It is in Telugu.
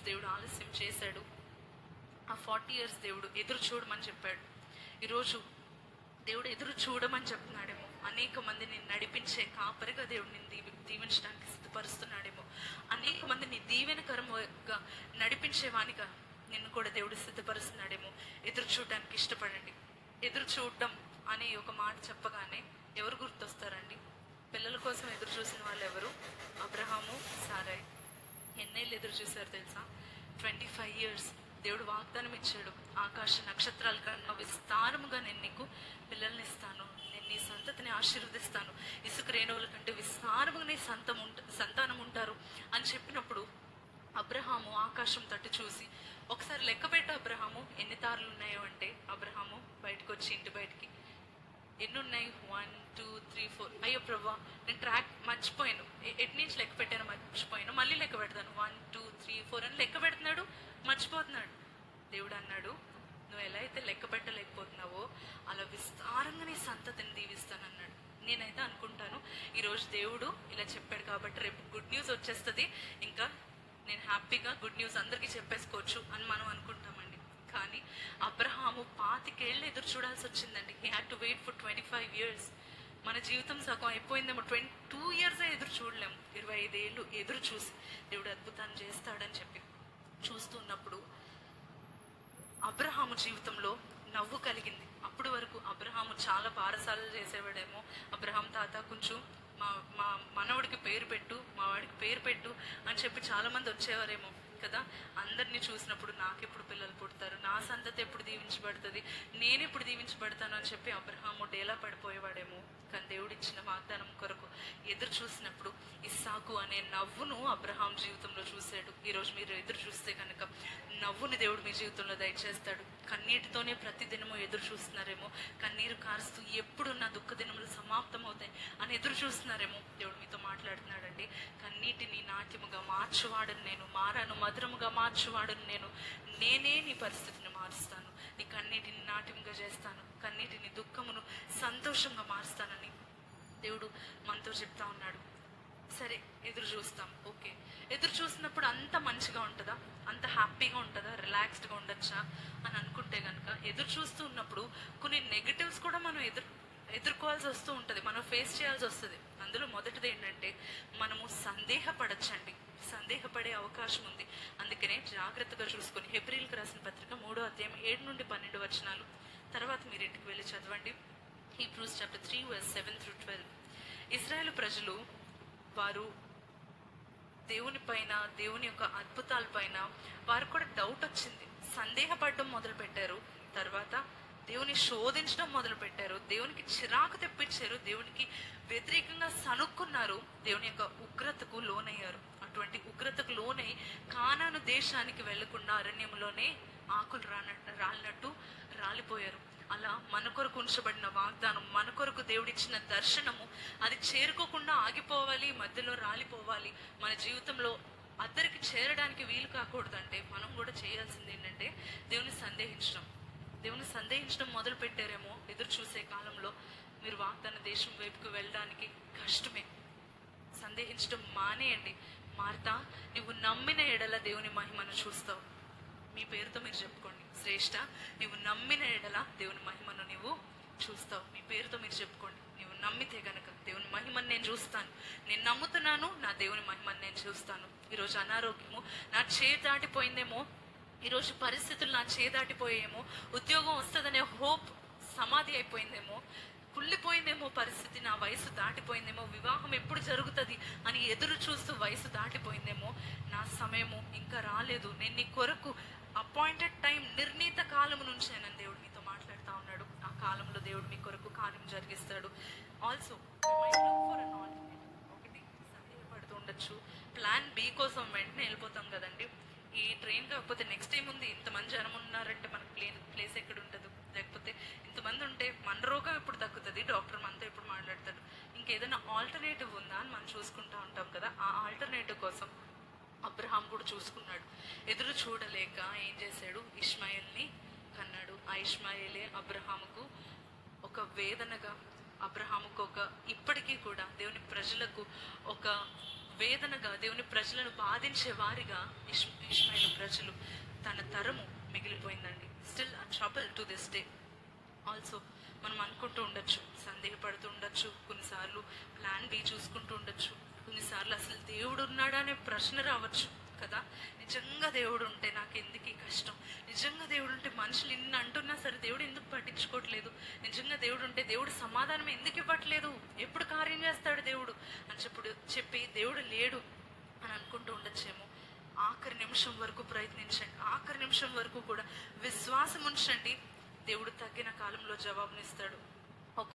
ఇయర్స్ దేవుడు ఆలస్యం చేశాడు. ఆ 40 years దేవుడు ఎదురు చూడమని చెప్పాడు. ఈరోజు దేవుడు ఎదురు చూడమని చెప్తున్నాడేమో. అనేక మందిని నడిపించే కాపరిగా దేవుడు నిన్ను దీవించడానికి సిద్ధపరుస్తున్నాడేమో. అనేక మందిని దీవెనకరంగా నడిపించేవానిగా నిన్ను కూడా దేవుడు సిద్ధపరుస్తున్నాడేమో. ఎదురు చూడడానికి ఇష్టపడండి. ఎదురు చూడడం అనే ఒక మాట చెప్పగానే ఎవరు గుర్తొస్తారండి? పిల్లల కోసం ఎదురు చూసిన వాళ్ళు ఎవరు? అబ్రహాము, సారాయ్. ఎన్నేళ్ళు ఎదురు చూశారు తెలుసా? 25 years. దేవుడు వాగ్దానం ఇచ్చాడు, ఆకాశ నక్షత్రాల కన్నా విస్తారముగా నేను నీకు పిల్లల్ని ఇస్తాను, నేను నీ సంతతిని ఆశీర్వదిస్తాను, ఇసుక రేణువుల కంటే విస్తారముగా నీ సంతానం ఉంటారు అని చెప్పినప్పుడు అబ్రహాము ఆకాశం తట్టు చూసి ఒకసారి లెక్క పెట్టు అబ్రహాము ఎన్ని తారలు ఉన్నాయో అంటే, అబ్రహాము బయటకు వచ్చి ఇంటి బయటికి ఎన్ని ఉన్నాయి? 1 2 3 4. అయ్యో ప్రభా, నేను ట్రాక్ మర్చిపోయాను, ఎటు నుంచి లెక్క పెట్టాను మర్చిపోయాను, మళ్ళీ లెక్క పెడతాను. 1 2 3 4 అని లెక్క పెడుతున్నాడు, మర్చిపోతున్నాడు. దేవుడు అన్నాడు, నువ్వు ఎలా అయితే లెక్క పెట్టలేకపోతున్నావో అలా విస్తారంగా నీ సంతతిని దీవిస్తానన్నాడు. నేనైతే అనుకుంటాను ఈరోజు దేవుడు ఇలా చెప్పాడు కాబట్టి రేపు గుడ్ న్యూస్ వచ్చేస్తుంది, ఇంకా నేను హ్యాపీగా గుడ్ న్యూస్ అందరికీ చెప్పేసుకోవచ్చు అని మనం అనుకుంటామండి. కానీ అబ్రహాము 25 ఏళ్ళు ఎదురు చూడాల్సి వచ్చిందండి. He had to wait for 25 years. మన జీవితం సగం అయిపోయిందేమో. 22 years ఎదురు చూడలేము. 25 ఏళ్ళు ఎదురు చూసి దేవుడు అద్భుతాన్ని చేస్తాడని చెప్పి చూస్తున్నప్పుడు అబ్రహాము జీవితంలో నవ్వు కలిగింది. అప్పటి వరకు అబ్రహాము చాలా బారసాలు చేసేవాడేమో. అబ్రహాం తాత కొంచెం మా మనవడికి పేరు పెట్టు, మా వాడికి పేరు పెట్టు అని చెప్పి చాలా మంది వచ్చేవారేమో కదా. అందరినీ చూసినప్పుడు నాకెప్పుడు పిల్లలు పుడతారు, నా సంతతి ఎప్పుడు దీవించబడుతుంది, నేను ఎప్పుడు దీవించబడతాను అని చెప్పి అబ్రహాము డేలా పడిపోయేవాడేమో. కానీ దేవుడు ఇచ్చిన వాగ్దానం కొరకు ఎదురు చూసినప్పుడు ఇస్సాకు అనే నవ్వును అబ్రహాం జీవితంలో చూశాడు. ఈరోజు మీరు ఎదురు చూస్తే కనుక నవ్వుని దేవుడు మీ జీవితంలో దయచేస్తాడు. కన్నీటితోనే ప్రతిదినము ఎదురు చూస్తున్నారేమో, కన్నీరు కారుస్తూ ఎప్పుడు నా దుఃఖ దినములు సమాప్తం అవుతాయి అని ఎదురు చూస్తున్నారేమో. దేవుడు మీతో మాట్లాడుతున్నాడండి. కన్నీటిని నాట్యముగా మార్చువాడను నేను, మారాను మధురముగా మార్చువాడను నేను, నేనే నీ పరిస్థితిని మారుస్తాను, నీ కన్నీటిని నాట్యముగా చేస్తాను, కన్నీటిని దుఃఖమును సంతోషంగా మారుస్తానని దేవుడు మనతో చెప్తా ఉన్నాడు. సరే, ఎదురు చూస్తాం, ఓకే. ఎదురు చూసినప్పుడు అంత మంచిగా ఉంటుందా, అంత హ్యాపీగా ఉంటుందా, రిలాక్స్డ్గా ఉండొచ్చా అని అనుకుంటే కనుక ఎదురు చూస్తూ ఉన్నప్పుడు కొన్ని నెగటివ్స్ కూడా మనం ఎదుర్కోవాల్సి వస్తూ ఉంటుంది, మనం ఫేస్ చేయాల్సి వస్తుంది. అందులో మొదటిది ఏంటంటే మనము సందేహపడచ్చండి, సందేహపడే అవకాశం ఉంది. అందుకనే జాగ్రత్తగా చూసుకొని హెబ్రీయులకు రాసిన పత్రిక 3వ అధ్యాయం 7 నుండి 12 వచనాలు తర్వాత మీరు ఇంటికి వెళ్ళి చదవండి. Hebrews chapter 3 verse 7 through 12. ఇశ్రాయేలు ప్రజలు వారు దేవుని పైన, దేవుని యొక్క అద్భుతాల పైన వారు కూడా డౌట్ వచ్చింది, సందేహపడడం మొదలు పెట్టారు. తర్వాత దేవుని శోధించడం మొదలు పెట్టారు, దేవునికి చిరాకు తెప్పించారు, దేవునికి వ్యతిరేకంగా సనుక్కున్నారు, దేవుని యొక్క ఉగ్రతకు లోనయ్యారు. అటువంటి ఉగ్రతకు లోనై కానాను దేశానికి వెళ్లకుండా అరణ్యంలోనే ఆకులు రాలినట్టు రాలిపోయారు. అలా మన కొరకు ఉంచబడిన వాగ్దానం, మన కొరకు దేవుడిచ్చిన దర్శనము అది చేరుకోకుండా ఆగిపోవాలి, మధ్యలో రాలిపోవాలి. మన జీవితంలో అందరికి చేరడానికి వీలు కాకూడదంటే మనం కూడా చేయాల్సింది ఏంటంటే దేవుని సందేహించడం. దేవుని సందేహించడం మొదలు పెట్టారేమో ఎదురు చూసే కాలంలో మీరు వాగ్దాన దేశం వైపుకు వెళ్ళడానికి కష్టమే. సందేహించడం మానేయండి. మార్తా, నువ్వు నమ్మిన ఎడల దేవుని మహిమను చూస్తావు. మీ పేరుతో మీరు చెప్పుకోండి, శ్రేష్ఠ, నువ్వు నమ్మిన ఎడల దేవుని మహిమను నువ్వు చూస్తావు. మీ పేరుతో మీరు చెప్పుకోండి, నువ్వు నమ్మితే గనక దేవుని మహిమను నేను చూస్తాను, నేను నమ్ముతున్నాను, నా దేవుని మహిమను నేను చూస్తాను. ఈరోజు అనారోగ్యము నా చేయి దాటిపోయిందేమో, ఈరోజు పరిస్థితులు నా చేయి దాటిపోయేమో, ఉద్యోగం వస్తుందనే హోప్ సమాధి అయిపోయిందేమో, కుళ్ళిపోయిందేమో పరిస్థితి, నా వయసు దాటిపోయిందేమో, వివాహం ఎప్పుడు జరుగుతుంది అని ఎదురు చూస్తూ వయసు దాటిపోయిందేమో, నా సమయము ఇంకా రాలేదు, నేను నీ కొరకు అపాయింటెడ్ టైం, నిర్ణీత కాలము నుంచే నన్ను దేవుడు మీతో మాట్లాడుతూ ఉన్నాడు. ఆ కాలంలో దేవుడు మీ కొరకు కార్యం జరిగిస్తాడు. ఆల్సో ఒకటి సందేహపడుతూ ఉండొచ్చు, ప్లాన్ బి కోసం వెంటనే వెళ్ళిపోతాం కదండి. ఈ ట్రైన్ కాకపోతే నెక్స్ట్ టైం ఉంది, ఇంతమంది జనం ఉన్నారంటే మనకు ప్లేస్ ఎక్కడ ఉంటుంది, లేకపోతే ఇంతమంది ఉంటే మన రోగం ఎప్పుడు తగ్గుతుంది, డాక్టర్ మనతో ఎప్పుడు మాట్లాడతాడు, ఇంకేదైనా ఆల్టర్నేటివ్ ఉందా అని మనం చూసుకుంటూ ఉంటాం కదా. ఆ ఆల్టర్నేటివ్ కోసం అబ్రహాం కూడా చూసుకున్నాడు. ఎదురు చూడలేక ఏం చేశాడు, ఇష్మాయిల్ని కన్నాడు. ఆ ఇష్మాయిలే అబ్రహాముకు ఒక వేదనగా, అబ్రహాముకు ఒక ఇప్పటికీ కూడా దేవుని ప్రజలకు ఒక వేదనగా, దేవుని ప్రజలను బాధించే వారిగా ఇష్మాయిల్ ప్రజలు, తన తరము మిగిలిపోయిందండి. Still trouble to this day. Also మనం అనుకుంటూ ఉండొచ్చు, సందేహపడుతూ ఉండొచ్చు, కొన్నిసార్లు ప్లాన్ బి చూసుకుంటూ ఉండొచ్చు, కొన్నిసార్లు అసలు దేవుడు ఉన్నాడా అనే ప్రశ్న రావచ్చు కదా. నిజంగా దేవుడు ఉంటే నాకు ఎందుకు ఈ కష్టం, నిజంగా దేవుడు ఉంటే మనుషులు ఇన్ని అంటున్నా సరే దేవుడు ఎందుకు పట్టించుకోవట్లేదు, నిజంగా దేవుడు ఉంటే దేవుడు సమాధానం ఎందుకు ఇవ్వట్లేదు, ఎప్పుడు కార్యం చేస్తాడు దేవుడు అని చెప్పి దేవుడు లేడు అని అనుకుంటూ ఉండొచ్చేమో. ఆఖరి నిమిషం వరకు ప్రయత్నించండి, ఆఖరి నిమిషం వరకు కూడా విశ్వాసం ఉంచండి. దేవుడు తగ్గిన కాలంలో జవాబునిస్తాడు.